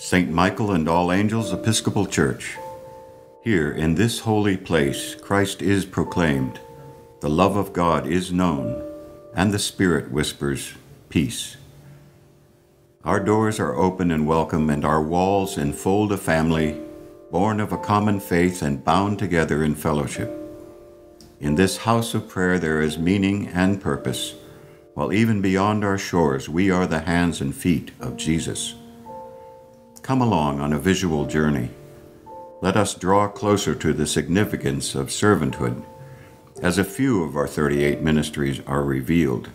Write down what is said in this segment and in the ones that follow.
St. Michael and All Angels Episcopal Church. Here in this holy place, Christ is proclaimed, the love of God is known, and the Spirit whispers, peace. Our doors are open and welcome, and our walls enfold a family, born of a common faith and bound together in fellowship. In this house of prayer there is meaning and purpose, while even beyond our shores we are the hands and feet of Jesus. Come along on a visual journey. Let us draw closer to the significance of servanthood, as a few of our 38 ministries are revealed.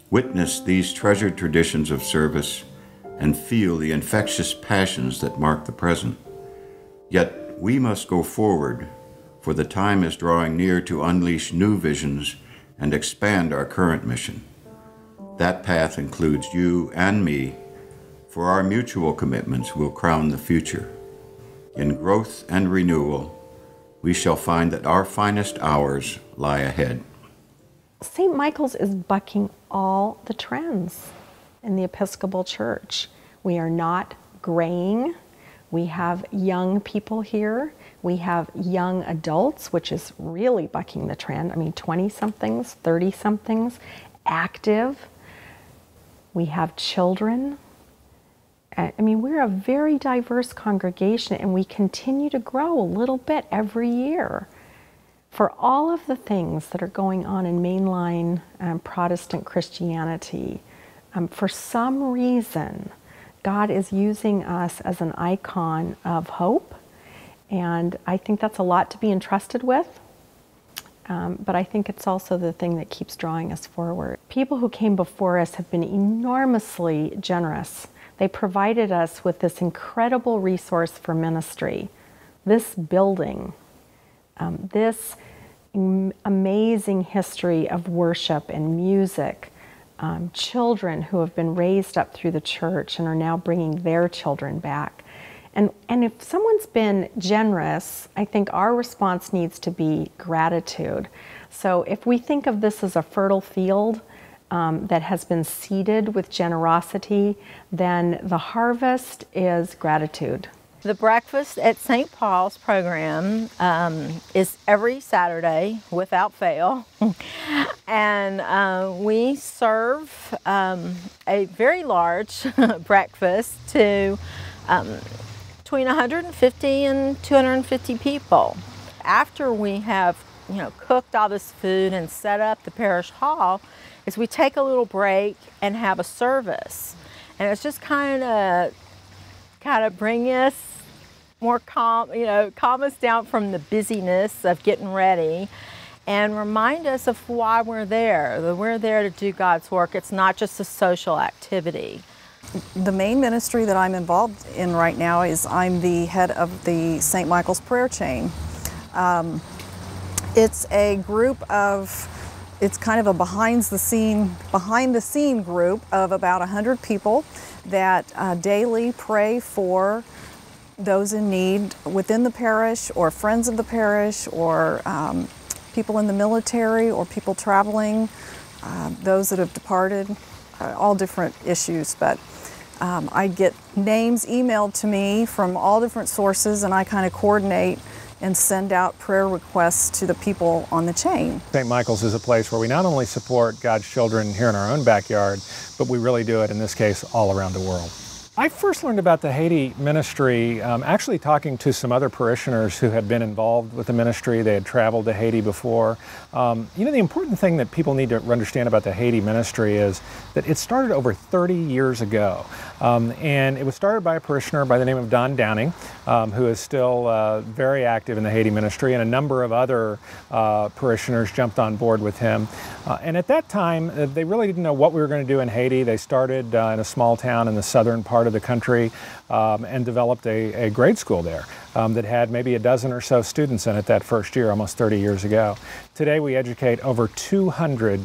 Witness these treasured traditions of service and feel the infectious passions that mark the present. Yet we must go forward, for the time is drawing near to unleash new visions and expand our current mission. That path includes you and me, for our mutual commitments will crown the future. In growth and renewal, we shall find that our finest hours lie ahead. St. Michael's is bucking all the trends in the Episcopal Church. We are not graying. We have young people here. We have young adults, which is really bucking the trend. I mean, 20-somethings, 30-somethings, active. We have children. I mean, we're a very diverse congregation, and we continue to grow a little bit every year. For all of the things that are going on in mainline Protestant Christianity, for some reason, God is using us as an icon of hope, and I think that's a lot to be entrusted with, but I think it's also the thing that keeps drawing us forward. People who came before us have been enormously generous. They provided us with this incredible resource for ministry, this building, this amazing history of worship and music, children who have been raised up through the church and are now bringing their children back. And if someone's been generous, I think our response needs to be gratitude. So if we think of this as a fertile field, that has been seeded with generosity, then the harvest is gratitude. The breakfast at St. Paul's program is every Saturday without fail. And we serve a very large breakfast to between 150 and 250 people. After we have cooked all this food and set up the parish hall, is we take a little break and have a service. And it's just kind of bring us more calm, calm us down from the busyness of getting ready and remind us of why we're there. That we're there to do God's work. It's not just a social activity. The main ministry that I'm involved in right now is I'm the head of the St. Michael's Prayer Chain. It's a group of It's kind of a behind the scene group of about 100 people that daily pray for those in need within the parish, or friends of the parish, or people in the military, or people traveling, those that have departed, all different issues. But I get names emailed to me from all different sources, and I kind of coordinate and send out prayer requests to the people on the chain. St. Michael's is a place where we not only support God's children here in our own backyard, but we really do it, in this case, all around the world. I first learned about the Haiti ministry actually talking to some other parishioners who had been involved with the ministry. They had traveled to Haiti before. The important thing that people need to understand about the Haiti ministry is that it started over 30 years ago. And it was started by a parishioner by the name of Don Downing, who is still very active in the Haiti ministry, and a number of other parishioners jumped on board with him. And at that time, they really didn't know what we were going to do in Haiti. They started in a small town in the southern part of the country and developed a grade school there that had maybe a dozen or so students in it that first year, almost 30 years ago. Today we educate over 200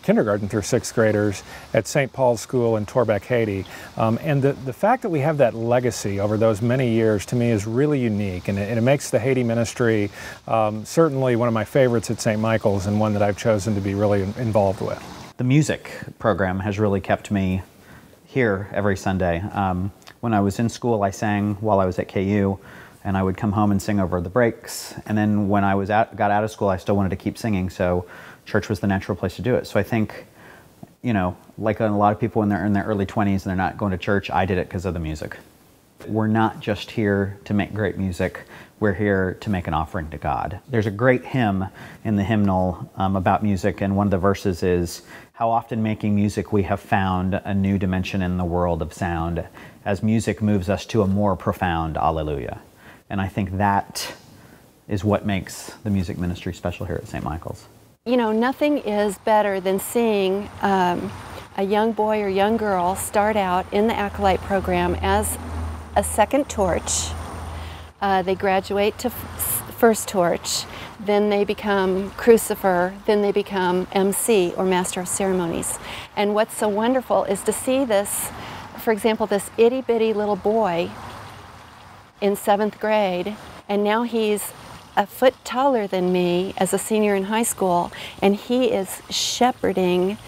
kindergarten through sixth graders at St. Paul's School in Torbek, Haiti. And the fact that we have that legacy over those many years, to me, is really unique, and it makes the Haiti ministry certainly one of my favorites at St. Michael's, and one that I've chosen to be really involved with. The music program has really kept me here every Sunday. When I was in school, I sang while I was at KU, and I would come home and sing over the breaks. And then when I got out of school, I still wanted to keep singing, so church was the natural place to do it. So I think, you know, like a lot of people when they're in their early 20s and they're not going to church, I did it because of the music. We're not just here to make great music, we're here to make an offering to God. There's a great hymn in the hymnal about music, and one of the verses is, "How often making music we have found a new dimension in the world of sound, as music moves us to a more profound Alleluia." And I think that is what makes the music ministry special here at St. Michael's. You know, nothing is better than seeing a young boy or young girl start out in the Acolyte program as a second torch. They graduate to first torch, then they become crucifer, then they become MC or Master of Ceremonies. And what's so wonderful is to see this, for example, this itty bitty little boy in 7th grade, and now he's a foot taller than me as a senior in high school, and he is shepherding,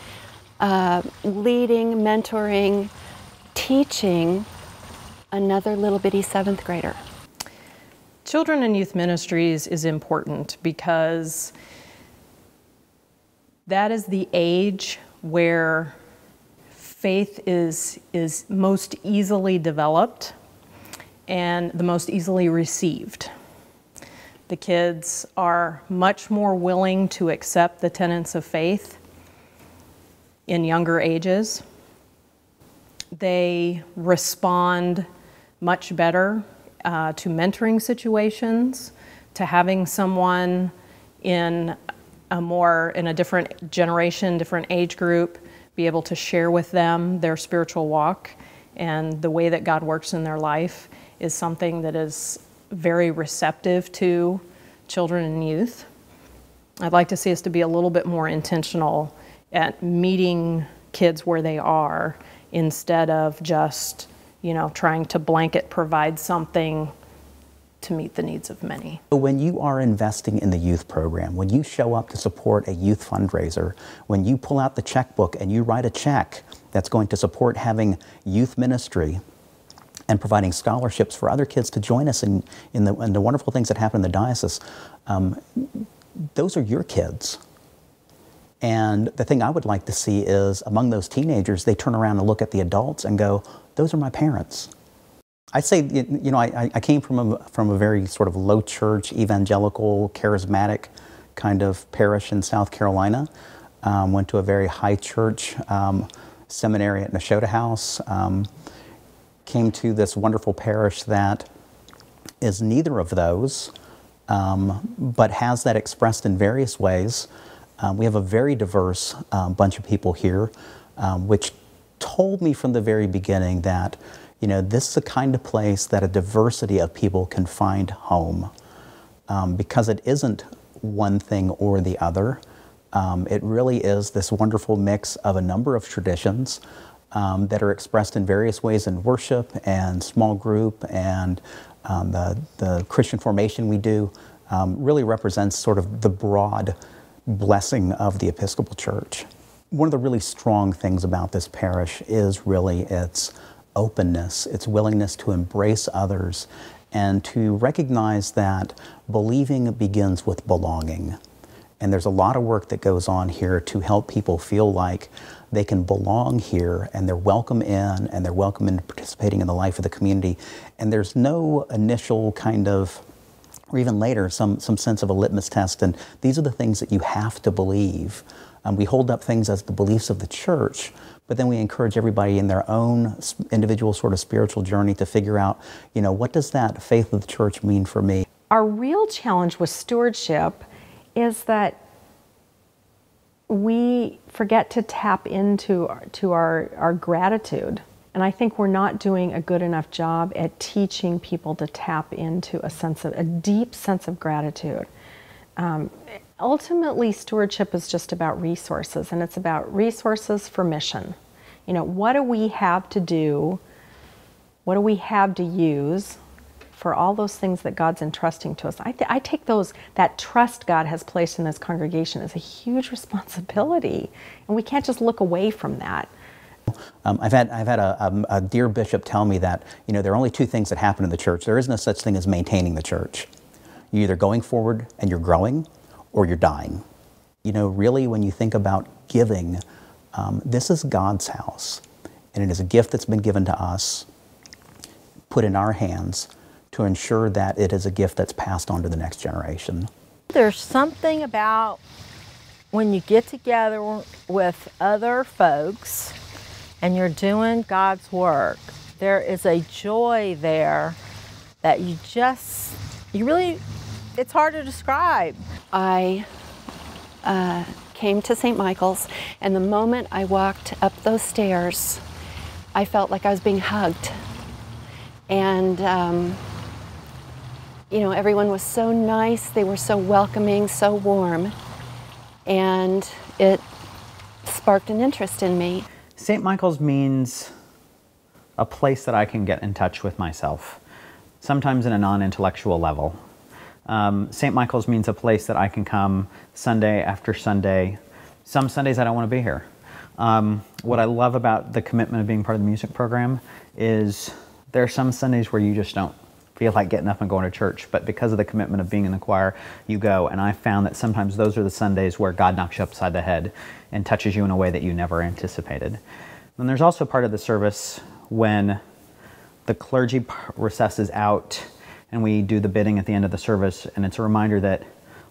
leading, mentoring, teaching another little bitty 7th grader. Children and Youth Ministries is important because that is the age where faith is most easily developed and the most easily received. The kids are much more willing to accept the tenets of faith in younger ages. They respond much better to mentoring situations, to having someone in a different generation, different age group, be able to share with them their spiritual walk and the way that God works in their life is something that is very receptive to children and youth. I'd like to see us to be a little bit more intentional at meeting kids where they are instead of just, you know, trying to blanket provide something to meet the needs of many. When you are investing in the youth program, when you show up to support a youth fundraiser, when you pull out the checkbook and you write a check that's going to support having youth ministry and providing scholarships for other kids to join us in the wonderful things that happen in the diocese, those are your kids. And the thing I would like to see is among those teenagers, they turn around and look at the adults and go, those are my parents. I say, you know, I came from a very sort of low church, evangelical, charismatic kind of parish in South Carolina. Went to a very high church seminary at Nashotah House. Came to this wonderful parish that is neither of those, but has that expressed in various ways. We have a very diverse bunch of people here, which told me from the very beginning that, you know, this is the kind of place that a diversity of people can find home, because it isn't one thing or the other. It really is this wonderful mix of a number of traditions that are expressed in various ways in worship and small group, and the Christian formation we do really represents sort of the broad blessing of the Episcopal Church. One of the really strong things about this parish is really its openness, its willingness to embrace others, and to recognize that believing begins with belonging. And there's a lot of work that goes on here to help people feel like they can belong here, and they're welcome in, and they're welcome in participating in the life of the community. And there's no initial kind of, or even later, some sense of a litmus test, and these are the things that you have to believe. We hold up things as the beliefs of the church, but then we encourage everybody in their own individual sort of spiritual journey to figure out, you know, what does that faith of the church mean for me? Our real challenge with stewardship is that we forget to tap into our gratitude. And I think we're not doing a good enough job at teaching people to tap into a deep sense of gratitude. Ultimately, stewardship is just about resources, and it's about resources for mission. You know, what do we have to do? What do we have to use for all those things that God's entrusting to us? I take that trust God has placed in this congregation as a huge responsibility, and we can't just look away from that. I've had a dear bishop tell me that, you know, there are only two things that happen in the church. There is no such thing as maintaining the church. You're either going forward and you're growing, or you're dying. You know, really, when you think about giving, this is God's house, and it is a gift that's been given to us, put in our hands, to ensure that it is a gift that's passed on to the next generation. There's something about when you get together with other folks and you're doing God's work, there is a joy there that it's hard to describe. I came to St. Michael's, and the moment I walked up those stairs, I felt like I was being hugged. And you know, everyone was so nice, they were so welcoming, so warm, and it sparked an interest in me. St. Michael's means a place that I can get in touch with myself, sometimes in a non-intellectual level. St. Michael's means a place that I can come Sunday after Sunday. Some Sundays I don't want to be here. What I love about the commitment of being part of the music program is there are some Sundays where you just don't feel like getting up and going to church, but because of the commitment of being in the choir, you go. And I found that sometimes those are the Sundays where God knocks you upside the head and touches you in a way that you never anticipated. And there's also part of the service when the clergy recesses out and we do the bidding at the end of the service, and it's a reminder that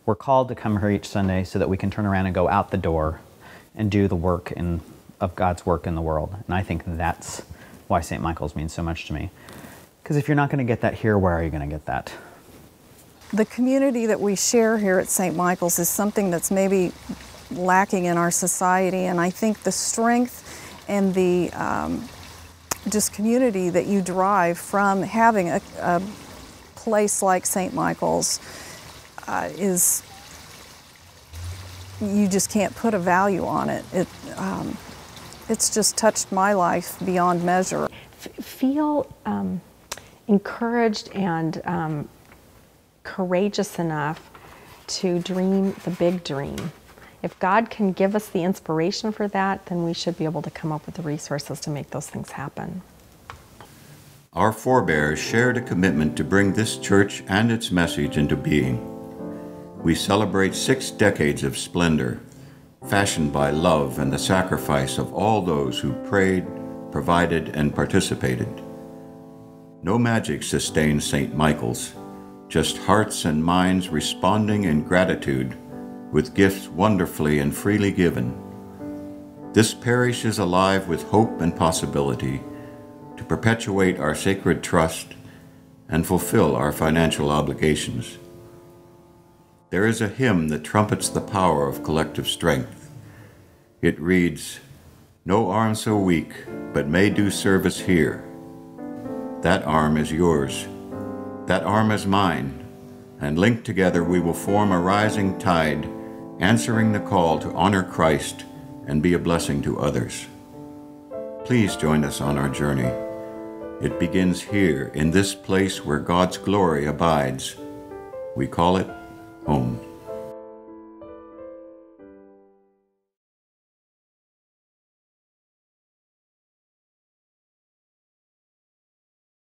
we're called to come here each Sunday so that we can turn around and go out the door and do the work of God's work in the world. And I think that's why St. Michael's means so much to me. Because if you're not going to get that here, where are you going to get that? The community that we share here at St. Michael's is something that's maybe lacking in our society, and I think the strength and the just community that you derive from having a place like St. Michael's is, you just can't put a value on it. It's just touched my life beyond measure. Feel encouraged and courageous enough to dream the big dream. If God can give us the inspiration for that, then we should be able to come up with the resources to make those things happen. Our forebears shared a commitment to bring this church and its message into being. We celebrate 6 decades of splendor, fashioned by love and the sacrifice of all those who prayed, provided, and participated. No magic sustains St. Michael's, just hearts and minds responding in gratitude with gifts wonderfully and freely given. This parish is alive with hope and possibility to perpetuate our sacred trust and fulfill our financial obligations. There is a hymn that trumpets the power of collective strength. It reads, "No arm so weak, but may do service here. That arm is yours, that arm is mine, and linked together we will form a rising tide, answering the call to honor Christ and be a blessing to others." Please join us on our journey. It begins here, in this place where God's glory abides. We call it home.